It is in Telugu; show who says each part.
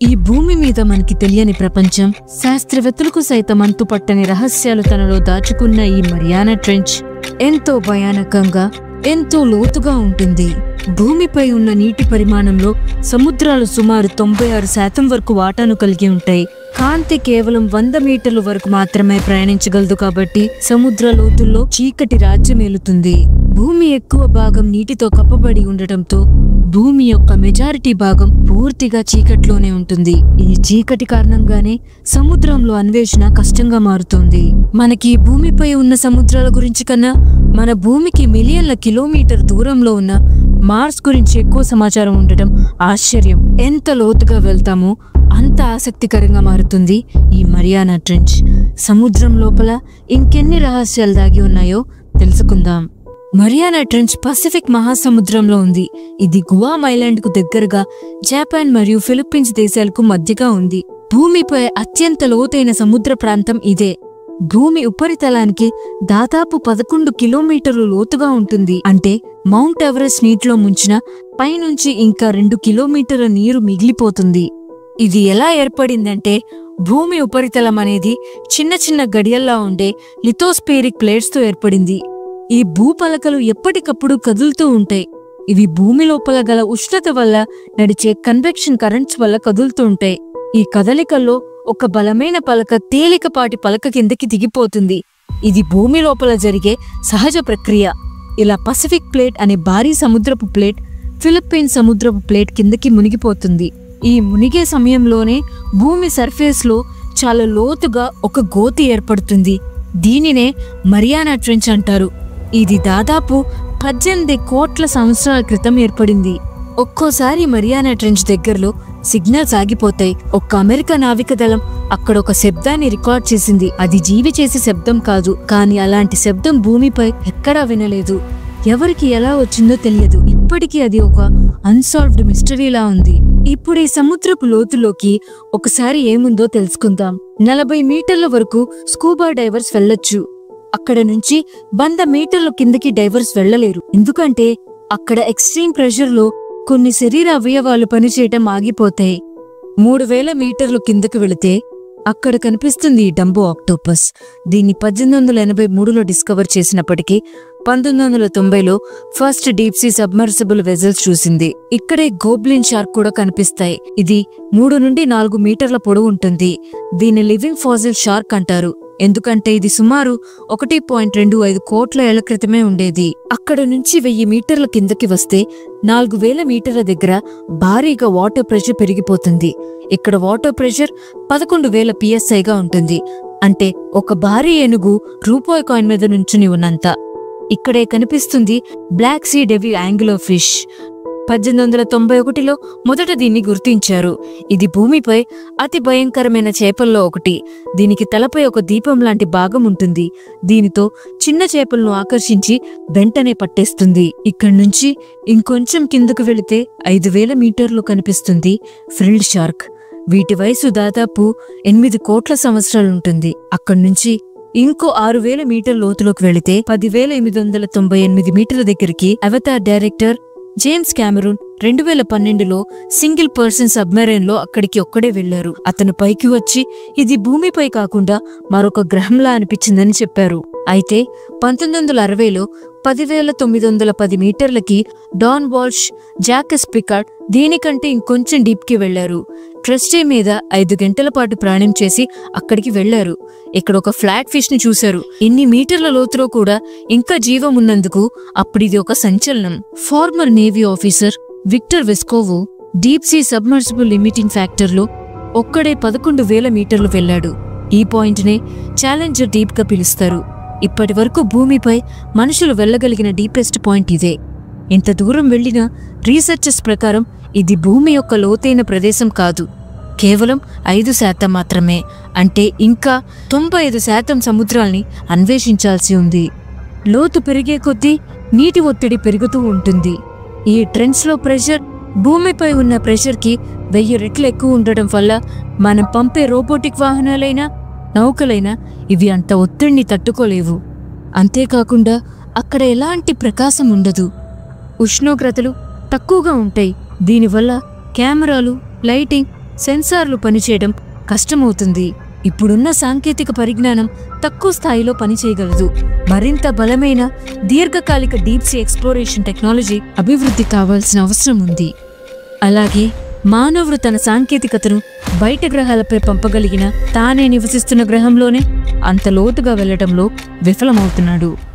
Speaker 1: ఈ భూమి మీద మనకి తెలియని ప్రపంచం, శాస్త్రవేత్తలకు సైతం అంతుపట్టని రహస్యాలు తనలో దాచుకున్న ఈ మరియానా ట్రెంచ్ ఎంతో భయానకంగా, ఎంతో లోతుగా ఉంటుంది. భూమిపై ఉన్న నీటి పరిమాణంలో సముద్రాలు సుమారు 96% వరకు వాటాను కలిగి ఉంటాయి. కాంతి కేవలం 100 మీటర్ల వరకు మాత్రమే ప్రయాణించగలదు కాబట్టి సముద్ర లోతుల్లో చీకటి రాజ్యమేలుతుంది. భూమి ఎక్కువ భాగం నీటితో కప్పబడి ఉండటంతో భూమి యొక్క మెజారిటీ భాగం పూర్తిగా చీకట్లోనే ఉంటుంది. ఈ చీకటి కారణంగానే సముద్రంలో అన్వేషణ కష్టంగా మారుతోంది. మనకి భూమిపై ఉన్న సముద్రాల గురించి కన్నా మన భూమికి మిలియన్ల కిలోమీటర్ దూరంలో ఉన్న మార్స్ గురించి ఎక్కువ సమాచారం ఉండటం ఆశ్చర్యం. ఎంత లోతుగా వెళ్తామో అంత ఆసక్తికరంగా మారుతుంది ఈ మరియానా ట్రెంచ్. సముద్రం లోపల ఇంకెన్ని రహస్యాలు దాగి ఉన్నాయో తెలుసుకుందాం. మరియానా ట్రెంచ్ పసిఫిక్ మహాసముద్రంలో ఉంది. ఇది గువామ్ ఐలాండ్ కు దగ్గరగా జపాన్ మరియు ఫిలిప్పీన్స్ దేశాలకు మధ్యగా ఉంది. భూమిపై అత్యంత లోతైన సముద్ర ప్రాంతం ఇదే. భూమి ఉపరితలానికి దాదాపు 11 కిలోమీటర్లు లోతుగా ఉంటుంది. అంటే మౌంట్ ఎవరెస్ట్ నీటిలో ముంచిన పైనుంచి ఇంకా 2 కిలోమీటర్ల నీరు మిగిలిపోతుంది. ఇది ఎలా ఏర్పడిందంటే భూమి ఉపరితలం అనేది చిన్న చిన్న గడియల్లా ఉండే లిథోస్ఫిరిక్ ప్లేట్స్ తో ఏర్పడింది. ఈ భూపలకలు ఎప్పటికప్పుడు కదులుతూ ఉంటాయి. ఇవి భూమి లోపల గల ఉష్ణత వల్ల నడిచే కన్వెక్షన్ కరెంట్స్ వల్ల కదులుతూ ఉంటాయి. ఈ కదలికల్లో ఒక బలమైన పలక తేలికపాటి పలక కిందకి దిగిపోతుంది. ఇది భూమి లోపల జరిగే సహజ ప్రక్రియ. ఇలా పసిఫిక్ ప్లేట్ అనే భారీ సముద్రపు ప్లేట్ ఫిలిప్పీన్స్ సముద్రపు ప్లేట్ కిందకి మునిగిపోతుంది. ఈ మునిగే సమయంలోనే భూమి సర్ఫేస్ లో చాలా లోతుగా ఒక గోతి ఏర్పడుతుంది. దీనినే మరియానా ట్రెంచ్ అంటారు. ఇది దాదాపు 18 కోట్ల సంవత్సరాల క్రితం ఏర్పడింది. ఒక్కోసారి మరియానా ట్రెంచ్ దగ్గరలో సిగ్నల్స్ ఆగిపోతాయి. ఒక్క అమెరికా నావిక దళం అక్కడ ఒక శబ్దాన్ని రికార్డ్ చేసింది. అది జీవి చేసే శబ్దం కాదు, కానీ అలాంటి శబ్దం భూమిపై ఎక్కడా వినలేదు. ఎవరికి ఎలా వచ్చిందో తెలియదు. ఇప్పటికీ అది ఒక అన్సాల్వ్డ్ మిస్టరీలా ఉంది. ఇప్పుడు ఈ సముద్రపు లోతులోకి ఒకసారి ఏముందో తెలుసుకుందాం. 40 మీటర్ల వరకు స్కూబా డైవర్స్ వెళ్ళొచ్చు. అక్కడ నుంచి 100 మీటర్ల కిందకి డైవర్స్ వెళ్లలేరు. ఎందుకంటే అక్కడ ఎక్స్ట్రీమ్ ప్రెషర్ లో కొన్ని శరీర అవయవాలు పనిచేయటం ఆగిపోతాయి. 3000 మీటర్లు కిందకు వెళితే అక్కడ కనిపిస్తుంది డంబో ఆక్టోపస్. దీన్ని 1883లో డిస్కవర్ చేసినప్పటికీ 1990లో first deep sea submersible vessels చూసింది. ఇక్కడే గోబ్లిన్ షార్క్ కూడా కనిపిస్తాయి. ఇది 3 నుండి 4 మీటర్ల పొడవు ఉంటుంది. దీన్ని లివింగ్ ఫాసిల్ షార్క్ అంటారు. ఎందుకంటే ఇది సుమారు 1.25 కోట్ల ఏళ్ల క్రితమే ఉండేది. అక్కడ నుంచి 1000 మీటర్ల కిందకి వస్తే 4000 మీటర్ల దగ్గర భారీగా వాటర్ ప్రెషర్ పెరిగిపోతుంది. ఇక్కడ వాటర్ ప్రెషర్ 11,000 PSIగా ఉంటుంది. అంటే ఒక భారీ ఏనుగు రూపాయి కాయిన్ మీద నుంచుని ఉన్నంత. ఇక్కడే కనిపిస్తుంది బ్లాక్ సీ డెవిల్ యాంగిలో ఫిష్. 1891లో మొదట దీన్ని గుర్తించారు. ఇది భూమిపై అతి భయంకరమైన చేపల్లో ఒకటి. దీనికి తలపై ఒక దీపం లాంటి భాగం ఉంటుంది. దీనితో చిన్న చేపలను ఆకర్షించి వెంటనే పట్టేస్తుంది. ఇక్కడి నుంచి ఇంకొంచెం కిందకు వెళితే 5000 మీటర్లు కనిపిస్తుంది ఫ్రిల్డ్ షార్క్. వీటి వయసు దాదాపు 8 కోట్ల సంవత్సరాలుంటుంది. అక్కడి నుంచి ఇంకో 6000 మీటర్ల లోతులోకి వెళితే 10,898 మీటర్ల దగ్గరికి అవతార్ డైరెక్టర్ జేమ్స్ కెమెరూన్ 2012లో సింగిల్ పర్సన్ సబ్మెరైన్ లో అక్కడికి ఒక్కడే వెళ్లారు. అతను పైకి వచ్చి ఇది భూమిపై కాకుండా మరొక గ్రహంలా అనిపించిందని చెప్పారు. అయితే 1960లో 10,910 మీటర్లకి డాన్ వాల్ష్, జాకస్ పికార్డ్ దీనికంటే ఇంకొంచెం డీప్ కి వెళ్లారు. ట్రస్టే మీద 5 గంటల పాటు ప్రయాణం చేసి అక్కడికి వెళ్లారు. ఇక్కడ ఒక ఫ్లాట్ ఫిష్ ని చూశారు. ఇన్ని మీటర్ల లోతులో కూడా ఇంకా జీవం ఉన్నందుకు అప్పుడిది ఒక సంచలనం. Former navy officer Victor Vescovo deep sea submersible limiting factor లో ఒక్కడే 11,000 మీటర్లు వెళ్లాడు. ఈ పాయింట్ నే ఛాలెంజర్ డీప్ గా పిలుస్తారు. ఇప్పటి వరకు భూమిపై మనుషులు వెళ్లగలిగిన డీపెస్ట్ పాయింట్ ఇదే. ఇంత దూరం వెళ్లిన రీసెర్చర్స్ ప్రకారం ఇది భూమి యొక్క లోతైన ప్రదేశం కాదు, కేవలం 5% మాత్రమే. అంటే ఇంకా 95% సముద్రాల్ని అన్వేషించాల్సి ఉంది. లోతు పెరిగే కొద్దీ నీటి ఒత్తిడి పెరుగుతూ ఉంటుంది. ఈ ట్రెంచ్ లో ప్రెషర్ భూమిపై ఉన్న ప్రెషర్ కి 1000 రెట్లు ఎక్కువ ఉండటం వల్ల మనం పంపే రోబోటిక్ వాహనాలైనా నౌకలైనా ఇవి అంత ఒత్తిడిని తట్టుకోలేవు. అంతేకాకుండా అక్కడ ఎలాంటి ప్రకాశం ఉండదు. ఉష్ణోగ్రతలు తక్కువగా ఉంటాయి. దీనివల్ల కెమెరాలు, లైటింగ్ సెన్సార్లు పనిచేయడం కష్టమవుతుంది. ఇప్పుడున్న సాంకేతిక పరిజ్ఞానం తక్కువ స్థాయిలో పనిచేయగలదు. మరింత బలమైన దీర్ఘకాలిక డీప్ సీ ఎక్స్ప్లోరేషన్ టెక్నాలజీ అభివృద్ధి కావాల్సిన అవసరం ఉంది. అలాగే మానవుడు తన సాంకేతికతను బయట గ్రహాలపై పంపగలిగిన తానే నివసిస్తున్న గ్రహంలోనే అంత లోతుగా వెళ్లడంలో విఫలమవుతున్నాడు.